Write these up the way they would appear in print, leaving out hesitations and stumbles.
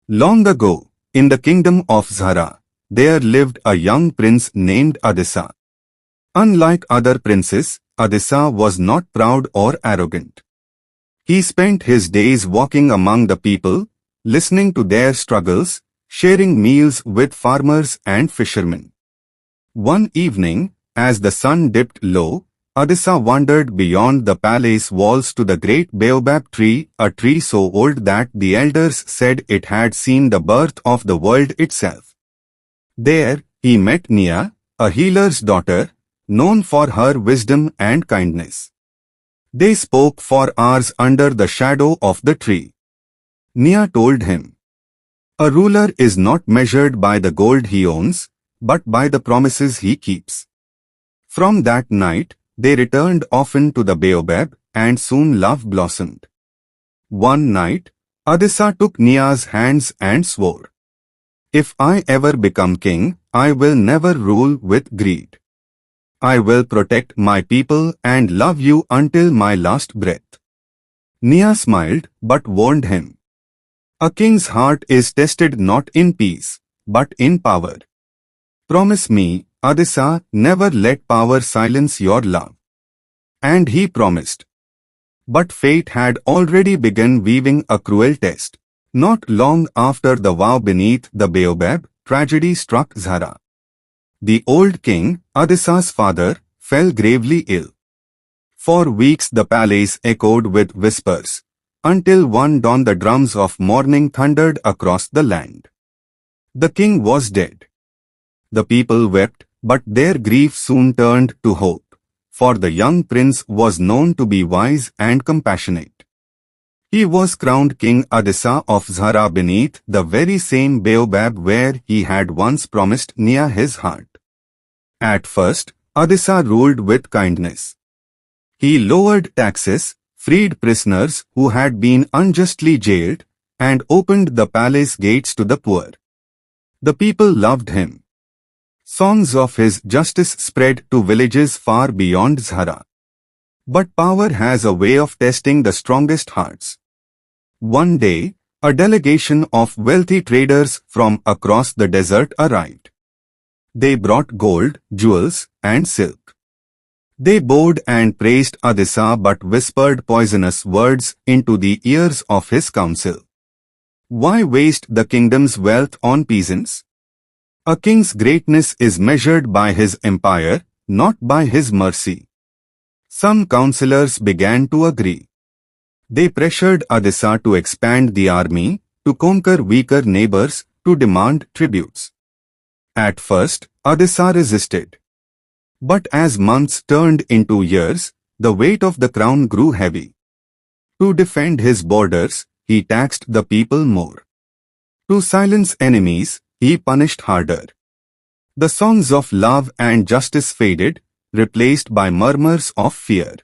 Long ago, in the kingdom of Zara, there lived a young prince named Adisa. Unlike other princes, Adisa was not proud or arrogant. He spent his days walking among the people, listening to their struggles, sharing meals with farmers and fishermen. One evening, as the sun dipped low, Adisa wandered beyond the palace walls to the great baobab tree, a tree so old that the elders said it had seen the birth of the world itself. There, he met Nia, a healer's daughter, known for her wisdom and kindness. They spoke for hours under the shadow of the tree. Nia told him, "A ruler is not measured by the gold he owns, but by the promises he keeps." From that night, they returned often to the baobab, and soon love blossomed. One night, Adisa took Nia's hands and swore, "If I ever become king, I will never rule with greed. I will protect my people and love you until my last breath." Nia smiled but warned him, "A king's heart is tested not in peace, but in power. Promise me, Adisa, never let power silence your love." And he promised. But fate had already begun weaving a cruel test. Not long after the vow beneath the baobab, tragedy struck Zara. The old king, Adisa's father, fell gravely ill. For weeks the palace echoed with whispers, until one dawn the drums of mourning thundered across the land. The king was dead. The people wept, but their grief soon turned to hope, for the young prince was known to be wise and compassionate. He was crowned King Adisa of Zara beneath the very same baobab where he had once promised Nia his heart. At first, Adisa ruled with kindness. He lowered taxes, freed prisoners who had been unjustly jailed, and opened the palace gates to the poor. The people loved him. Songs of his justice spread to villages far beyond Zara. But power has a way of testing the strongest hearts. One day, a delegation of wealthy traders from across the desert arrived. They brought gold, jewels, and silk. They bowed and praised Adisa but whispered poisonous words into the ears of his council. Why waste the kingdom's wealth on peasants? A king's greatness is measured by his empire, not by his mercy. Some councillors began to agree. They pressured Adisa to expand the army, to conquer weaker neighbors, to demand tributes. At first, Adisa resisted. But as months turned into years, the weight of the crown grew heavy. To defend his borders, he taxed the people more. To silence enemies, he punished harder. The songs of love and justice faded, replaced by murmurs of fear.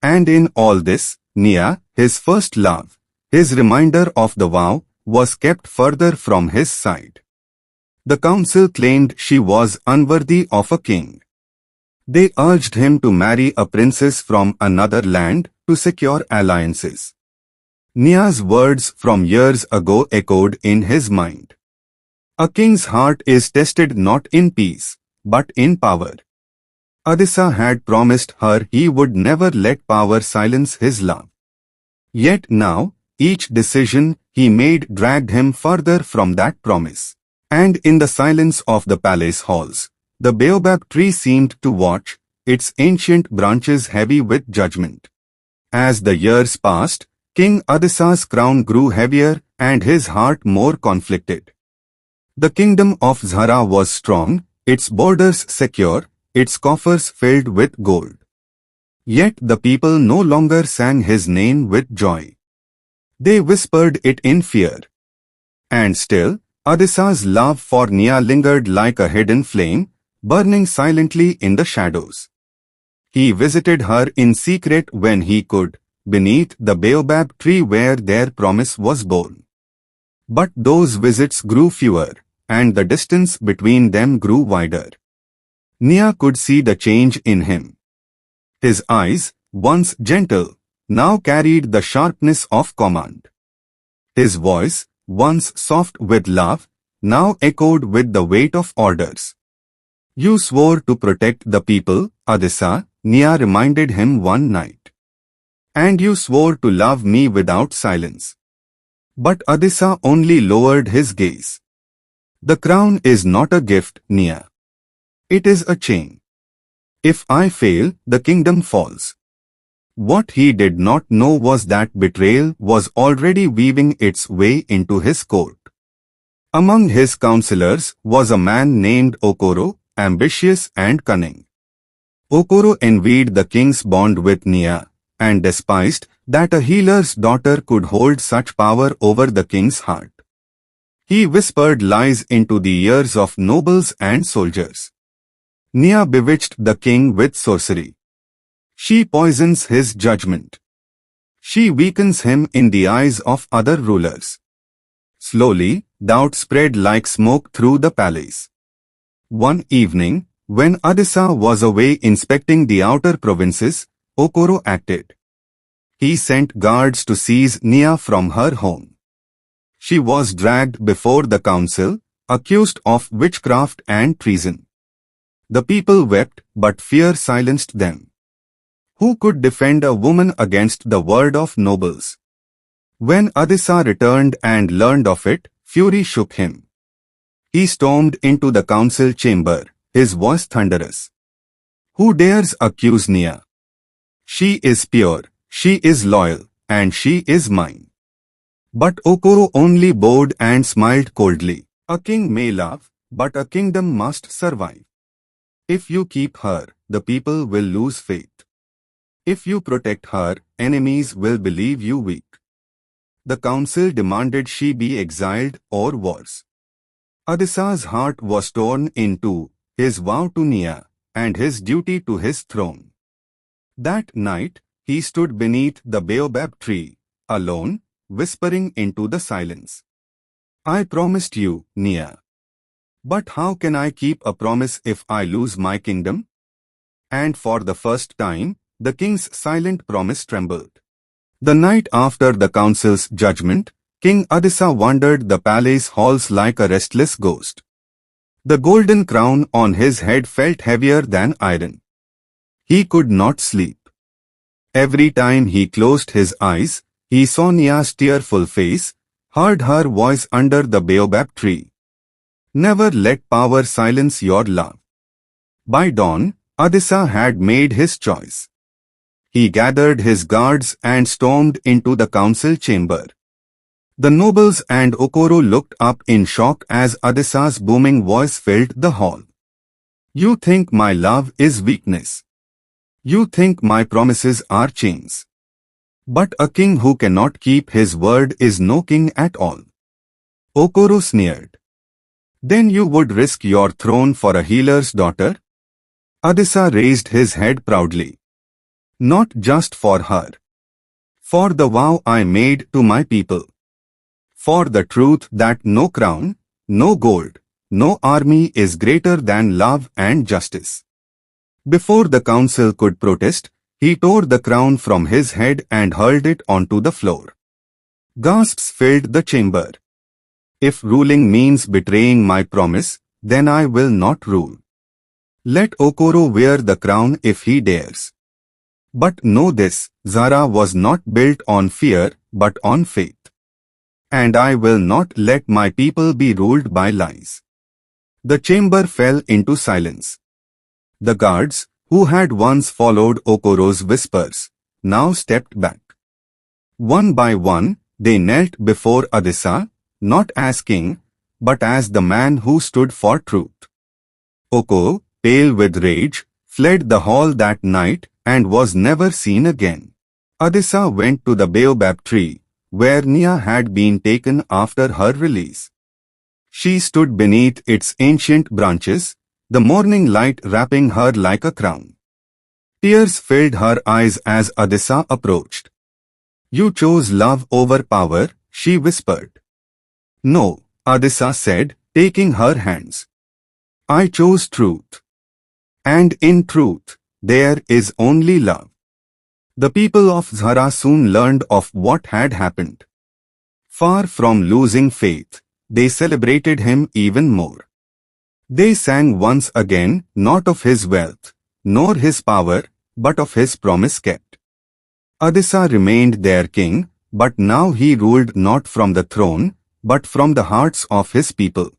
And in all this, Nia, his first love, his reminder of the vow, was kept further from his side. The council claimed she was unworthy of a king. They urged him to marry a princess from another land to secure alliances. Nia's words from years ago echoed in his mind. A king's heart is tested not in peace, but in power. Adisa had promised her he would never let power silence his love. Yet now, each decision he made dragged him further from that promise. And in the silence of the palace halls, the baobab tree seemed to watch, its ancient branches heavy with judgment. As the years passed, King Adisa's crown grew heavier and his heart more conflicted. The kingdom of Zara was strong, its borders secure, its coffers filled with gold. Yet the people no longer sang his name with joy. They whispered it in fear. And still, Adisa's love for Nia lingered like a hidden flame, burning silently in the shadows. He visited her in secret when he could, beneath the baobab tree where their promise was born. But those visits grew fewer, and the distance between them grew wider. Nia could see the change in him. His eyes, once gentle, now carried the sharpness of command. His voice, once soft with love, now echoed with the weight of orders. You swore to protect the people, Adisa, Nia reminded him one night. And you swore to love me without silence. But Adisa only lowered his gaze. The crown is not a gift, Nia. It is a chain. If I fail, the kingdom falls. What he did not know was that betrayal was already weaving its way into his court. Among his counselors was a man named Okoro, ambitious and cunning. Okoro envied the king's bond with Nia, and despised that a healer's daughter could hold such power over the king's heart. He whispered lies into the ears of nobles and soldiers. Nia bewitched the king with sorcery. She poisons his judgment. She weakens him in the eyes of other rulers. Slowly, doubt spread like smoke through the palace. One evening, when Adisa was away inspecting the outer provinces, Okoro acted. He sent guards to seize Nia from her home. She was dragged before the council, accused of witchcraft and treason. The people wept, but fear silenced them. Who could defend a woman against the word of nobles? When Adisa returned and learned of it, fury shook him. He stormed into the council chamber, his voice thunderous. Who dares accuse Nia? She is pure, she is loyal, and she is mine. But Okoro only bowed and smiled coldly. A king may love, but a kingdom must survive. If you keep her, the people will lose faith. If you protect her, enemies will believe you weak. The council demanded she be exiled or worse. Adisa's heart was torn in two, his vow to Nia, and his duty to his throne. That night, he stood beneath the baobab tree, alone, whispering into the silence. I promised you, Nia. But how can I keep a promise if I lose my kingdom? And for the first time, the king's silent promise trembled. The night after the council's judgment, King Adisa wandered the palace halls like a restless ghost. The golden crown on his head felt heavier than iron. He could not sleep. Every time he closed his eyes, he saw Nia's tearful face, heard her voice under the baobab tree. Never let power silence your love. By dawn, Adisa had made his choice. He gathered his guards and stormed into the council chamber. The nobles and Okoro looked up in shock as Adisa's booming voice filled the hall. You think my love is weakness. You think my promises are chains. But a king who cannot keep his word is no king at all. Okoro sneered. Then you would risk your throne for a healer's daughter? Adisa raised his head proudly. Not just for her. For the vow I made to my people. For the truth that no crown, no gold, no army is greater than love and justice. Before the council could protest, he tore the crown from his head and hurled it onto the floor. Gasps filled the chamber. If ruling means betraying my promise, then I will not rule. Let Okoro wear the crown if he dares. But know this, Zara was not built on fear, but on faith. And I will not let my people be ruled by lies. The chamber fell into silence. The guards, who had once followed Okoro's whispers, now stepped back. One by one, they knelt before Adisa, not as king, but as the man who stood for truth. Okoro, pale with rage, fled the hall that night and was never seen again. Adisa went to the baobab tree, where Nia had been taken after her release. She stood beneath its ancient branches, the morning light wrapping her like a crown. Tears filled her eyes as Adisa approached. You chose love over power, she whispered. No, Adisa said, taking her hands. I chose truth. And in truth, there is only love. The people of Zara soon learned of what had happened. Far from losing faith, they celebrated him even more. They sang once again, not of his wealth, nor his power, but of his promise kept. Adisa remained their king, but now he ruled not from the throne, but from the hearts of his people.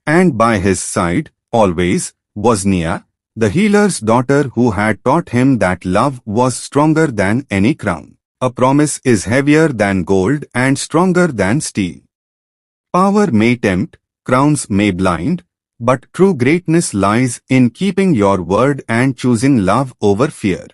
And by his side, always, was Nia, the healer's daughter who had taught him that love was stronger than any crown. A promise is heavier than gold and stronger than steel. Power may tempt, crowns may blind, but true greatness lies in keeping your word and choosing love over fear.